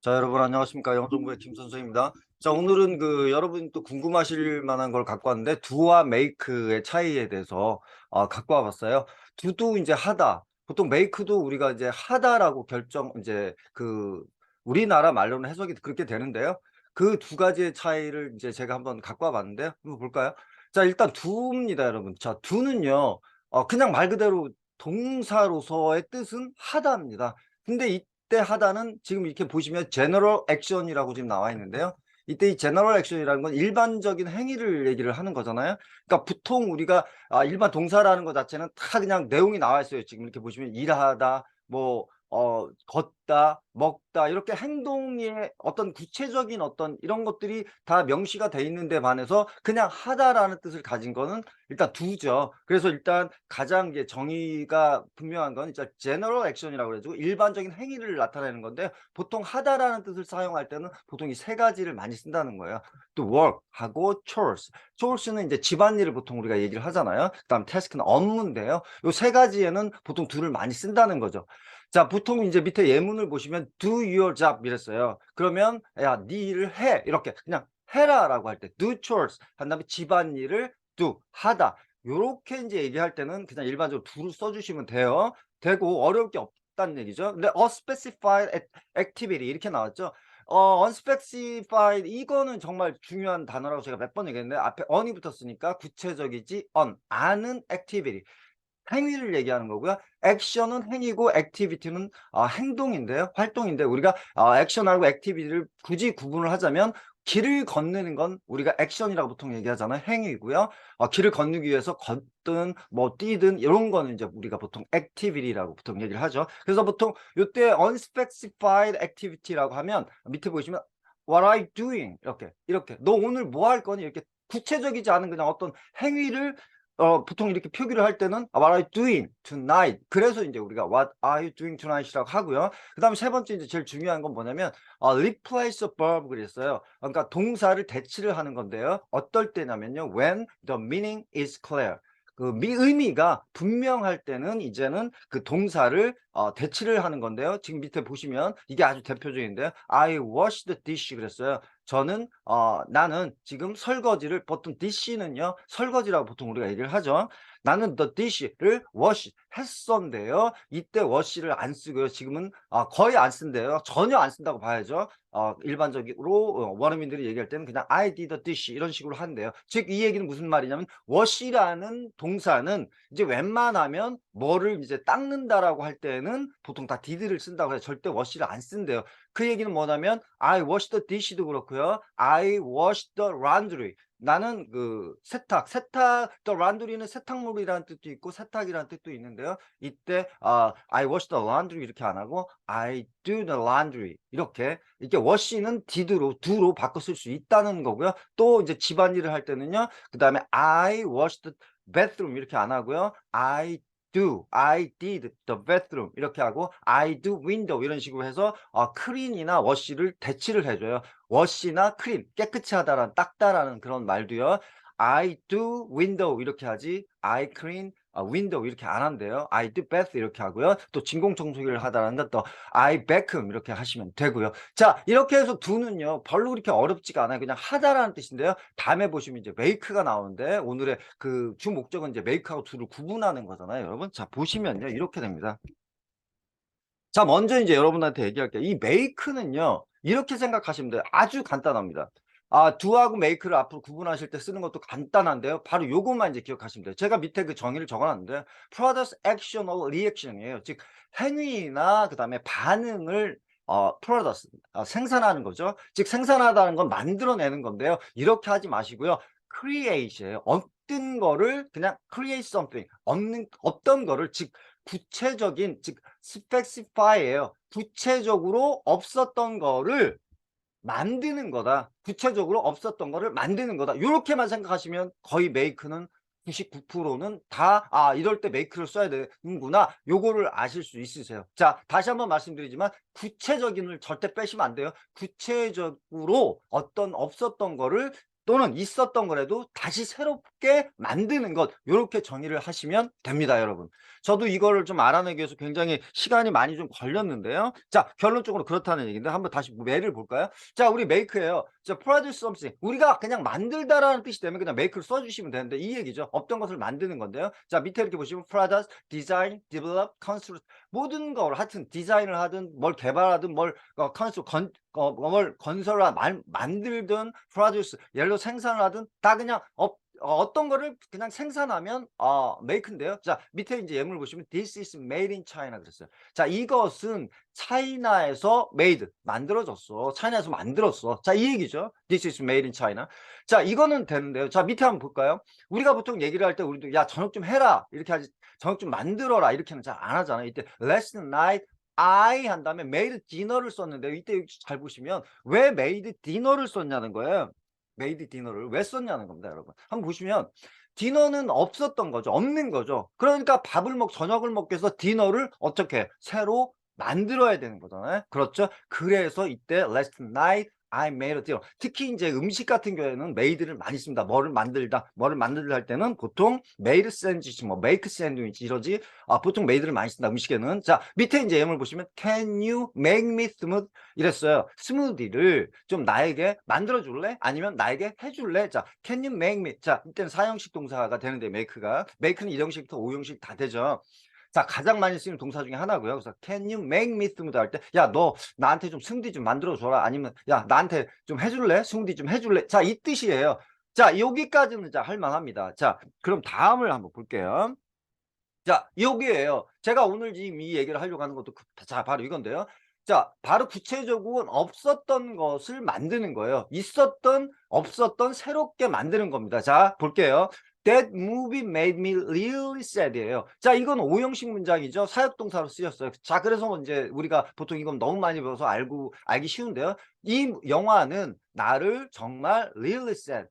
자, 여러분 안녕하십니까? 영어정보의 김 선생입니다. 자, 오늘은 여러분이 또 궁금하실 만한 걸 갖고 왔는데 do와 make의 차이에 대해서 갖고 와봤어요. do도 이제 하다. 보통 make도 우리가 이제 하다라고 이제 우리나라 말로는 해석이 그렇게 되는데요. 그 두 가지의 차이를 이제 제가 한번 갖고 와봤는데요. 한번 볼까요? 자, 일단 do입니다, 여러분. 자, do는요, 그냥 말 그대로 동사로서의 뜻은 하다입니다. 근데 이때 하다는 지금 이렇게 보시면 general action이라고 지금 나와 있는데요. 이때 이 general action이라는 건 일반적인 행위를 얘기를 하는 거잖아요. 그러니까 보통 우리가 일반 동사라는 것 자체는 다 그냥 내용이 나와 있어요. 지금 이렇게 보시면 일하다, 뭐 걷다, 먹다 이렇게 행동의 어떤 구체적인 어떤 이런 것들이 다 명시가 돼 있는데 반해서 그냥 하다라는 뜻을 가진 거는 일단 do죠. 그래서 일단 가장 이제 정의가 분명한 건 진짜 general action이라고 그래 가지고 일반적인 행위를 나타내는 건데, 보통 하다라는 뜻을 사용할 때는 보통 이 세 가지를 많이 쓴다는 거예요. 또 work 하고 chores. chores는 이제 집안일을 보통 우리가 얘기를 하잖아요. 그다음 task는 업무인데요. 요 세 가지에는 보통 do를 많이 쓴다는 거죠. 자, 보통 이제 밑에 예문을 보시면 do your job 이랬어요. 그러면 야, 네 일을 해. 이렇게 그냥 해라라고 할 때 do chores 한 다음에 집안일을 do 하다. 요렇게 이제 얘기할 때는 그냥 일반적으로 do를 써 주시면 돼요. 되고 어려울 게 없다는 얘기죠. 근데 unspecified activity 이렇게 나왔죠. unspecified 이거는 정말 중요한 단어라고 제가 몇 번 얘기했는데, 앞에 on이 붙었으니까 구체적이지 않은 activity. 행위를 얘기하는 거고요. 액션은 행위고 액티비티는 행동인데요. 활동인데, 우리가 액션하고 액티비티를 굳이 구분을 하자면 길을 건너는 건 우리가 액션이라고 보통 얘기하잖아요. 행위고요. 길을 건너기 위해서 걷든 뭐 뛰든 이런 거는 이제 우리가 보통 액티비티라고 보통 얘기를 하죠. 그래서 보통 요때 unspecified activity라고 하면 밑에 보시면 what are you doing? 이렇게 너 오늘 뭐 할 거니? 이렇게 구체적이지 않은 그냥 어떤 행위를 보통 이렇게 표기를 할 때는 What are you doing tonight? 그래서 인제 우리가 What are you doing tonight?이라고 하고요. 그다음에 세 번째 이제 제일 중요한 건 뭐냐면 replace a verb 그랬어요. 그러니까 동사를 대치를 하는 건데요. 어떨 때냐면요. When the meaning is clear. 의미가 분명할 때는 이제는 그 동사를 대치를 하는 건데요. 지금 밑에 보시면 이게 아주 대표적인데요. I wash the dish 그랬어요. 나는 지금 설거지를, 보통 dish는요 설거지라고 보통 우리가 얘기를 하죠. 나는 the dish를 wash 했었는데요. 이때 wash를 안 쓰고요. 지금은 거의 안 쓴대요. 전혀 안 쓴다고 봐야죠. 일반적으로 원어민들이 얘기할 때는 그냥 I did the dish 이런 식으로 한대요. 즉 이 얘기는 무슨 말이냐면 wash라는 동사는 이제 웬만하면 뭐를 이제 닦는다라고 할 때는 보통 다 did를 쓴다고 해요. 절대 wash를 안 쓴대요. 그 얘기는 뭐냐면 I wash the dish도 그렇고요. I wash the laundry. 나는 the laundry는 세탁물이라는 뜻도 있고 세탁이라는 뜻도 있는데요. 이때 I wash the laundry 이렇게 안 하고 I do the laundry 이렇게 wash는 did로 do로 바꿔 쓸 수 있다는 거고요. 또 이제 집안일을 할 때는요. 그다음에 I wash the bathroom 이렇게 안 하고요. I did the bathroom 이렇게 하고 I do window 이런 식으로 해서 clean이나 wash를 대치를 해 줘요. wash나 clean 깨끗이 하다라는 닦다라는 그런 말도요. I do window 이렇게 하지 I clean window 이렇게 안 한대요. I do bath 이렇게 하고요. 또 진공청소기를 하다라는 건 또 I vacuum 이렇게 하시면 되고요. 자, 이렇게 해서 do는요 별로 그렇게 어렵지가 않아요. 그냥 하다라는 뜻인데요. 다음에 보시면 이제 make가 나오는데, 오늘의 그 주 목적은 이제 make하고 do를 구분하는 거잖아요, 여러분. 자, 보시면요 이렇게 됩니다. 자, 먼저 이제 여러분한테 얘기할게요. 이 make는요 이렇게 생각하시면 돼요. 아주 간단합니다. do하고 make를 앞으로 구분하실 때 쓰는 것도 간단한데요. 바로 요것만 이제 기억하시면 돼요. 제가 밑에 그 정의를 적어 놨는데요. produce action or reaction이에요. 즉 행위나 그다음에 반응을 produce 생산하는 거죠. 즉 생산하다는 건 만들어내는 건데요. 이렇게 하지 마시고요. create이에요. 어떤 거를 그냥 create something 없던 거를, 즉 구체적인, 즉 specify예요. 구체적으로 없었던 거를 만드는 거다. 구체적으로 없었던 거를 만드는 거다. 요렇게만 생각하시면 거의 make는 99%는 다 이럴 때 make를 써야 되는구나. 요거를 아실 수 있으세요. 자, 다시 한번 말씀드리지만 구체적인을 절대 빼시면 안 돼요. 구체적으로 어떤 없었던 거를 또는 있었던 거라도 다시 새롭게 만드는 것, 요렇게 정의를 하시면 됩니다, 여러분. 저도 이거를 좀 알아내기 위해서 굉장히 시간이 많이 좀 걸렸는데요. 자, 결론적으로 그렇다는 얘기인데 한번 다시 예를 볼까요? 자, 우리 make예요. 자, produce something. 우리가 그냥 만들다라는 뜻이 되면 그냥 make를 써 주시면 되는데 이 얘기죠. 없던 것을 만드는 건데요. 자, 밑에 이렇게 보시면 produce, design, develop, construct. 모든 걸 하여튼 디자인을 하든 뭘 개발하든 뭘 뭘 건설하 만들든 produce 예를 들어 생산을 하든 다 그냥 어떤 거를 그냥 생산하면 make인데요. 자, 밑에 이제 예문을 보시면 this is made in China 그랬어요. 자, 이것은 차이나에서 made 만들어졌어. 차이나에서 만들었어. 자, 이 얘기죠. This is made in China. 자, 이거는 되는데요. 자, 밑에 한번 볼까요? 우리가 보통 얘기를 할 때 우리도 야, 저녁 좀 해라. 이렇게 하지. 저녁 좀 만들어라. 이렇게는 잘 안 하잖아요. 이때 last night I 한 다음에 made dinner를 썼는데 이때 잘 보시면 왜 made dinner를 썼냐는 거예요. made dinner를 왜 썼냐는 겁니다, 여러분. 한번 보시면 디너는 없었던 거죠. 없는 거죠. 그러니까 저녁을 먹기 위해서 디너를 어떻게 새로 만들어야 되는 거잖아요. 그렇죠? 그래서 이때 last night I made a dinner. 특히 이제 음식 같은 경우에는 made를 많이 씁니다. 뭐를 만들다 할 때는 보통 made sandwich, 뭐 make sandwich 이러지. 보통 made를 많이 쓴다, 음식에는. 자, 밑에 이제 예문을 보시면 can you make me smooth? 이랬어요. 스무디를 좀 나에게 만들어 줄래? 아니면 나에게 해 줄래? 자, can you make me? 자, 이때는 4형식 동사가 되는데 make는 1형식부터 5형식 다 되죠. 자, 가장 많이 쓰이는 동사 중에 하나고요. 그래서 can you make me smooth 할 때 야, 너 나한테 좀 스무디 좀 만들어 줘라. 아니면 야, 나한테 좀 해 줄래? 스무디 좀 해 줄래? 자, 이 뜻이에요. 자, 여기까지는 할 만합니다. 자, 그럼 다음을 한번 볼게요. 자, 여기에요. 제가 오늘 지금 이 얘기를 하려고 하는 것도 자, 바로 이건데요. 자, 바로 구체적으로는 없었던 것을 만드는 거예요. 있었던, 없었던, 새롭게 만드는 겁니다. 자, 볼게요. That movie made me really sad이에요. 자, 이건 5형식 문장이죠. 사역동사로 쓰였어요. 자, 그래서 이제 우리가 보통 이건 너무 많이 배워서 알기 쉬운데요. 이 영화는 나를 정말 really sad,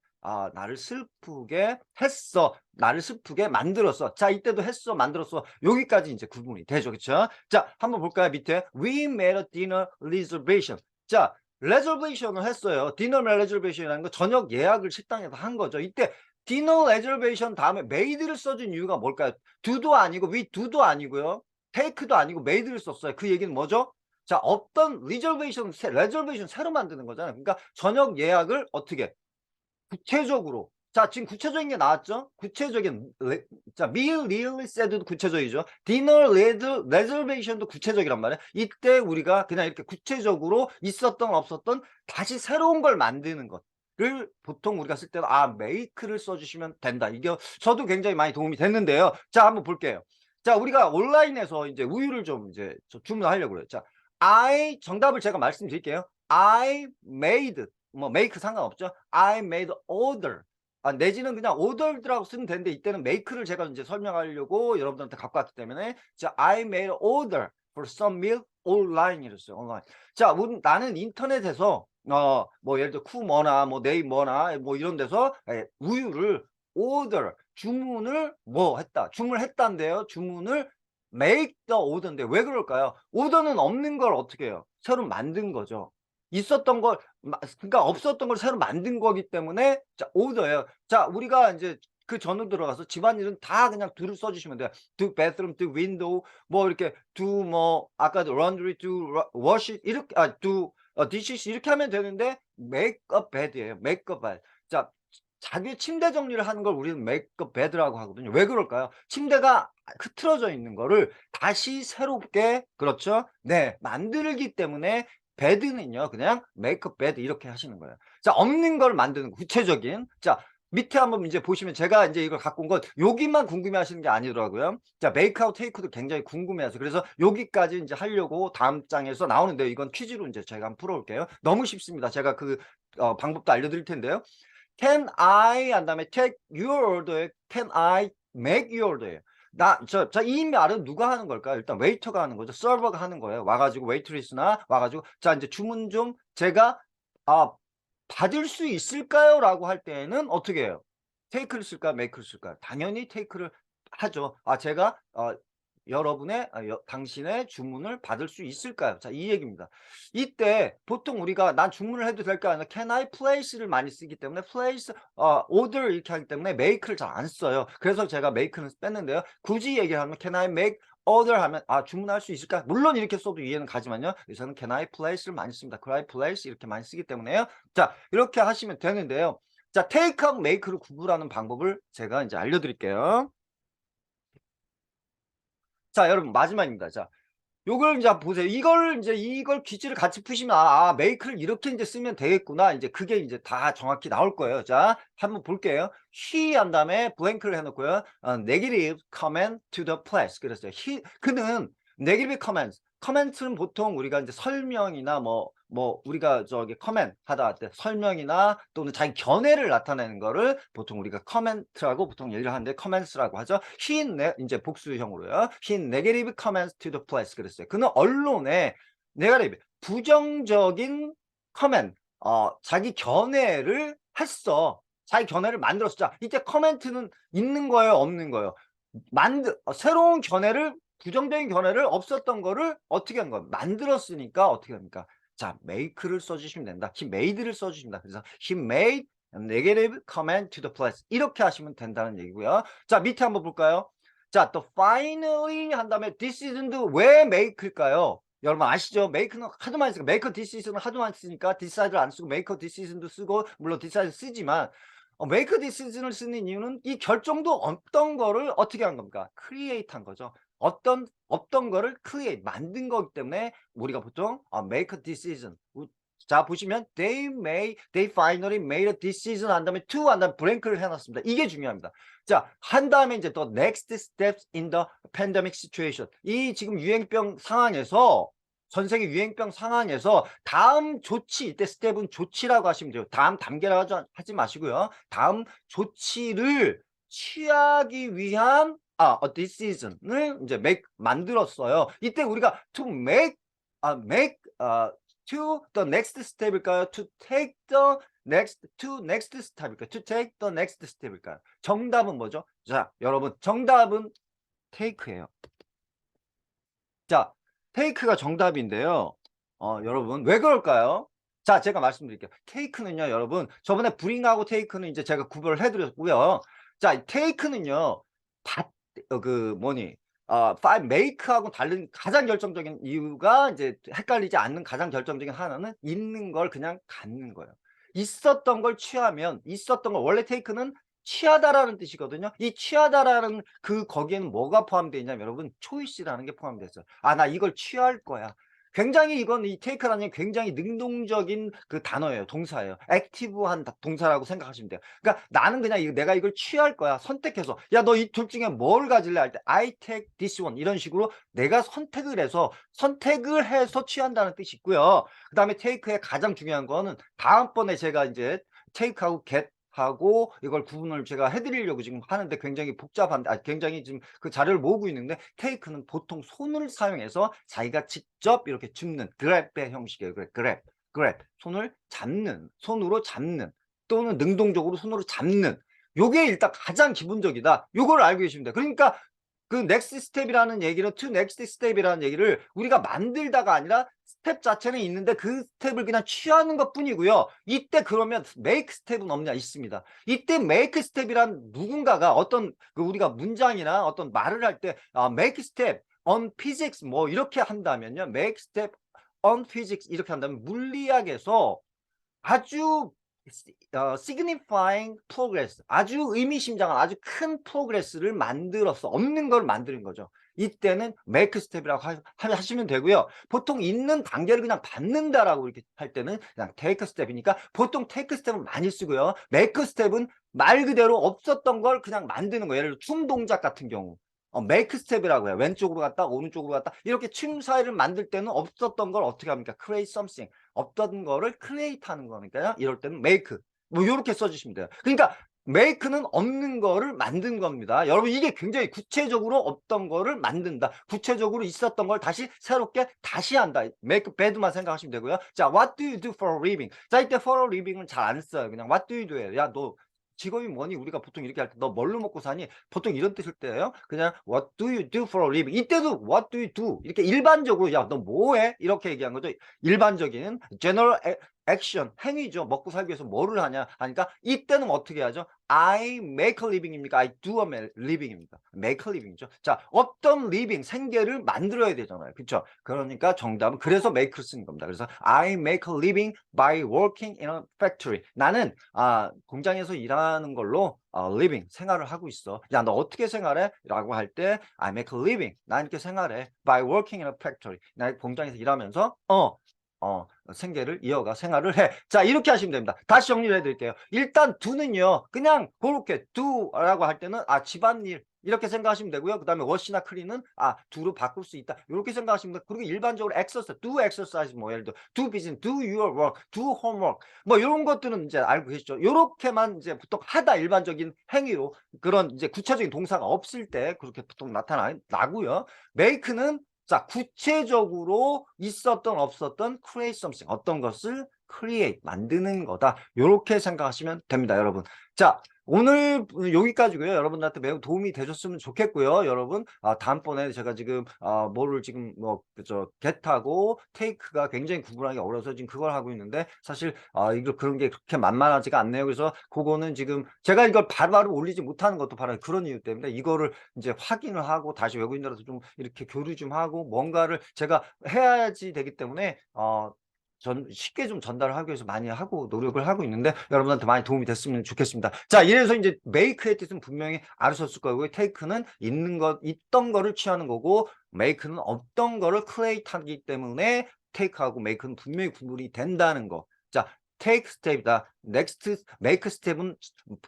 나를 슬프게 했어. 나를 슬프게 만들었어. 자, 이때도 했어, 만들었어. 여기까지 이제 구분이 되죠. 그쵸? 자, 한번 볼까요? 밑에. We made a dinner reservation. 자, reservation을 했어요. dinner reservation이라는 거 저녁 예약을 식당에서 한 거죠. 이때 dinner reservation 다음에 made를 써준 이유가 뭘까요? do도 아니고 we do도 아니고요. take도 아니고 made를 썼어요. 그 얘기는 뭐죠? 자, 없던 reservation 새로 만드는 거잖아요. 그러니까 저녁 예약을 어떻게 구체적으로. 자, 지금 구체적인 게 나왔죠? 구체적인 자, meal really said도 구체적이죠. dinner reservation도 구체적이란 말이에요. 이때 우리가 그냥 이렇게 구체적으로 있었던 없었던 다시 새로운 걸 만드는 것을 보통 우리가 쓸 때는 make를 써주시면 된다. 이게 저도 굉장히 많이 도움이 됐는데요. 자, 한번 볼게요. 자, 우리가 온라인에서 이제 우유를 좀 이제 주문하려고 그래요. 자, 정답을 제가 말씀드릴게요. I made, 뭐 make 상관없죠. I made order. 내지는 그냥 ordered라고 쓰면 되는데 이때는 make를 제가 이제 설명하려고 여러분들한테 갖고 왔기 때문에 자, I made order for some meal online 이랬어요. 온라인. 자, 나는 인터넷에서 뭐 예를 들어 쿠머나 뭐 네이버나 뭐 이런 데서 우유를 order 주문을 뭐 했다. 주문을 했다인데요. 주문을 make the order인데 왜 그럴까요? order는 없는 걸 어떻게 해요? 새로 만든 거죠. 있었던 걸 그러니까 없었던 걸 새로 만든 거기 때문에 자, order예요. 자, 우리가 인제 그 전으로 들어가서 집안일은 다 그냥 do를 써 주시면 돼요. do bathroom, do window 뭐 이렇게 do 뭐 아까도 laundry, do wash 이렇게 do dishes 이렇게 하면 되는데 make a bed이에요. make a bed. 자, 자기 침대 정리를 하는 걸 우리는 make a bed라고 하거든요. 왜 그럴까요? 침대가 흐트러져 있는 거를 다시 새롭게 그렇죠? 네, 만들기 때문에 bed는요. 그냥 make a bed 이렇게 하시는 거예요. 자, 없는 걸 만드는 구체적인. 자, 밑에 한번 이제 보시면 제가 이제 이걸 갖고 온 건 여기만 궁금해 하시는 게 아니더라고요. 자, make하고 take도 굉장히 궁금해 하세요. 그래서 여기까지 이제 하려고 다음 장에서 나오는데요. 이건 퀴즈로 이제 제가 한번 풀어 볼게요. 너무 쉽습니다. 제가 그 방법도 알려 드릴 텐데요. Can I 한 다음에 take your order, can I make your order예요. 이 말은 누가 하는 걸까요? 일단 웨이터가 하는 거죠. 서버가 하는 거예요. 와가지고 웨이트리스나 와가지고 자, 이제 주문 좀 제가 받을 수 있을까요? 라고 할 때는 어떻게 해요? take를 쓸까요? make를 쓸까요? 당연히 take를 하죠. 제가 여러분의 당신의 주문을 받을 수 있을까요? 자, 이 얘기입니다. 이때 보통 우리가 난 주문을 해도 될까? 아니면 can I place를 많이 쓰기 때문에 place, order 이렇게 하기 때문에 make를 잘 안 써요. 그래서 제가 make는 뺐는데요. 굳이 얘기하면 can I make order 하면 주문할 수 있을까? 물론 이렇게 써도 이해는 가지만요. 여기서는 can I place를 많이 씁니다. can I place 이렇게 많이 쓰기 때문에요. 자, 이렇게 하시면 되는데요. 자, take하고 make를 구분하는 방법을 제가 이제 알려드릴게요. 자, 여러분 마지막입니다. 자, 요걸 이제 보세요. 이걸 퀴즈를 같이 푸시면 make를 이렇게 이제 쓰면 되겠구나. 이제 그게 이제 다 정확히 나올 거예요. 자, 한번 볼게요. he 한 다음에 blank를 해놓고요. negative comment to the place. 그랬어요. 그는 negative comments. 커멘트는 보통 우리가 이제 설명이나 우리가 저기 커멘트 하다 할 때 설명이나 또는 자기 견해를 나타내는 거를 보통 우리가 커멘트라고 보통 얘기를 하는데 커멘트라고 하죠. 이제 복수형으로요. he negative comments to the place 그랬어요. 그는 언론에 네거티브 부정적인 커멘트 자기 견해를 했어. 자기 견해를 만들었어. 자, 이때 커멘트는 있는 거예요, 없는 거예요? 새로운 견해를 부정적인 견해를 없었던 거를 어떻게 한 거예요? 만들었으니까 어떻게 합니까? 자, make를 써주시면 된다. he made를 써주십니다. 그래서 he made a negative comment to the place 이렇게 하시면 된다는 얘기고요. 자, 밑에 한번 볼까요? 자, 또 finally 한 다음에 this isn't 왜 make일까요? 여러분 아시죠? make는 하도 많이 쓰니까 make this is는 하도 많이 쓰니까 decide를 안 쓰고 make this isn't 쓰고 물론 decide 쓰지만 make decision을 쓰는 이유는 이 결정도 없던 거를 어떻게 한 겁니까? create 한 거죠. 없던 거를 create 만든 거기 때문에 우리가 보통 make a decision. 자, 보시면 they finally made a decision 한 다음에 to 한 다음에 블랭크를 해놨습니다. 이게 중요합니다. 자, 한 다음에 이제 또 next steps in the pandemic situation. 이 지금 유행병 상황에서 전 세계 유행병 상황에서 다음 조치, 이때 스텝은 조치라고 하시면 돼요. 다음 단계라고 하지 마시고요. 다음 조치를 취하기 위한 a decision을 이제 만들었어요. 이때 우리가 to to the next step일까요? to take the next step일까요? to take the next step일까요? 정답은 뭐죠? 자, 여러분 정답은 take예요. 자, 테이크가 정답인데요. 여러분 왜 그럴까요? 자, 제가 말씀드릴게요. 테이크는요, 여러분 저번에 브링하고 테이크는 이제 제가 구별을 해드렸고요. 자, 테이크는요, make하고 다른 가장 결정적인 이유가 이제 헷갈리지 않는 가장 결정적인 하나는 있는 걸 그냥 갖는 거예요. 있었던 걸 취하면 있었던 걸 원래 테이크는 취하다라는 뜻이거든요. 이 취하다라는 거기에는 뭐가 포함되어 있냐면 여러분 초이스라는 게 포함되어 있어요. 나 이걸 취할 거야. 굉장히 이 테이크라는 게 굉장히 능동적인 단어예요. 동사예요. 액티브한 동사라고 생각하시면 돼요. 그러니까 나는 그냥 내가 이걸 취할 거야. 선택해서 야, 너 이 둘 중에 뭘 가질래 할 때 I take this one 이런 식으로 내가 선택을 해서 취한다는 뜻이 있고요. 그 다음에 테이크의 가장 중요한 거는 다음번에 제가 이제 테이크하고 get 하고 이걸 구분을 제가 해드리려고 지금 하는데 굉장히 복잡한데 굉장히 지금 그 자료를 모으고 있는데 테이크는 보통 손을 사용해서 자기가 직접 이렇게 줍는 그랩의 형식이에요. 그랩 손으로 잡는 또는 능동적으로 손으로 잡는 요게 일단 가장 기본적이다. 요걸 알고 계시면 돼요. 그러니까 넥스트 스텝이라는 얘기는 to next step이라는 얘기를 우리가 만들다가 아니라 스텝 자체는 있는데 그 스텝을 그냥 취하는 것 뿐이고요. 이때 그러면 make 스텝은 없냐? 있습니다. 이때 make 스텝이란 누군가가 어떤 우리가 문장이나 어떤 말을 할 때 make step on physics 이렇게 한다면요. make step on physics 이렇게 한다면 물리학에서 아주 signifying progress 아주 의미심장한 아주 큰 프로그레스를 만들었어. 없는 걸 만드는 거죠. 이때는 make step이라고 하시면 되고요. 보통 있는 단계를 그냥 받는다라고 이렇게 할 때는 그냥 take step이니까 보통 take step은 많이 쓰고요. make step은 말 그대로 없었던 걸 그냥 만드는 거예요. 예를 들어 춤 동작 같은 경우 make step이라고 해요. 왼쪽으로 갔다 오른쪽으로 갔다 이렇게 춤 사이를 만들 때는 없었던 걸 어떻게 합니까? create something 없던 거를 create 하는 거니까요. 이럴 때는 make 요렇게 써주시면 돼요. 그러니까 make는 없는 거를 만든 겁니다. 여러분 이게 굉장히 구체적으로 없던 거를 만든다. 구체적으로 있었던 걸 다시 새롭게 다시 한다. make bad만 생각하시면 되고요. 자, what do you do for a living? 자, 이때 for a living은 잘 안 써요. 그냥 what do you do예요. 야, 너 직업이 뭐니? 우리가 보통 이렇게 할 때 너 뭘로 먹고 사니? 보통 이런 뜻일 때예요. 그냥 what do you do for a living? 이때도 what do you do? 이렇게 일반적으로 야, 너 뭐해? 이렇게 얘기한 거죠. 일반적인 general 액션, 행위죠. 먹고 살기 위해서 뭐를 하냐 하니까 이때는 어떻게 하죠? I make a living입니까? I do a living입니까? make a living이죠. 자, 어떤 living, 생계를 만들어야 되잖아요. 그렇죠? 그러니까 정답은 그래서 make를 쓰는 겁니다. 그래서 I make a living by working in a factory. 나는 공장에서 일하는 걸로 living, 생활을 하고 있어. 야, 너 어떻게 생활해? 라고 할 때 I make a living. 나 이렇게 생활해. by working in a factory. 나 공장에서 일하면서 생계를 이어가 생활을 해. 자, 이렇게 하시면 됩니다. 다시 정리를 해드릴게요. 일단 do는요, 그냥 그렇게 do라고 할 때는 집안일 이렇게 생각하시면 되고요. 그 다음에 wash나 clean은 do로 바꿀 수 있다. 이렇게 생각하시면 돼요. 그리고 일반적으로 exercise, do exercise, 뭐 예를 들어 do business, do your work, do homework, 뭐 이런 것들은 이제 알고 계시죠. 이렇게만 이제 보통 하다, 일반적인 행위로, 그런 이제 구체적인 동사가 없을 때 그렇게 보통 나고요. make는 자, 구체적으로 있었던 없었던 create something, 어떤 것을 create, 만드는 거다. 이렇게 생각하시면 됩니다, 여러분. 자, 오늘 여기까지고요. 여러분들한테 매우 도움이 되셨으면 좋겠고요. 여러분, 다음번에 제가 지금 뭐를 지금 그죠, get하고 take가 굉장히 구분하기 어려워서 지금 그걸 하고 있는데, 사실 이거 그런 게 그렇게 만만하지가 않네요. 그래서 그거는 지금 제가 이걸 바로바로 올리지 못하는 것도 바로 그런 이유 때문에 이거를 이제 확인을 하고 다시 외국인들한테 좀 이렇게 교류 좀 하고 뭔가를 제가 해야지 되기 때문에 쉽게 좀 전달을 하기 위해서 많이 하고 노력을 하고 있는데 여러분한테 많이 도움이 됐으면 좋겠습니다. 자, 이래서 이제 make의 뜻은 분명히 알으셨을 거고요. take는 있던 거를 취하는 거고, make는 없던 거를 create 하기 때문에 take하고 make는 분명히 구분이 된다는 거. 자, take step이다. next, make step은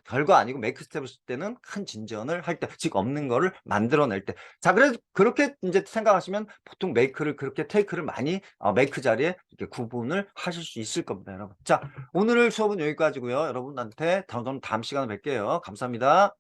별거 아니고 make step을 쓸 때는 큰 진전을 할 때, 즉 없는 거를 만들어낼 때. 자, 그래서 그렇게 이제 생각하시면 보통 make를 그렇게 take를 많이 make 자리에 이렇게 구분을 하실 수 있을 겁니다, 여러분. 자, 오늘 수업은 여기까지고요. 여러분한테 다음 시간에 뵐게요. 감사합니다.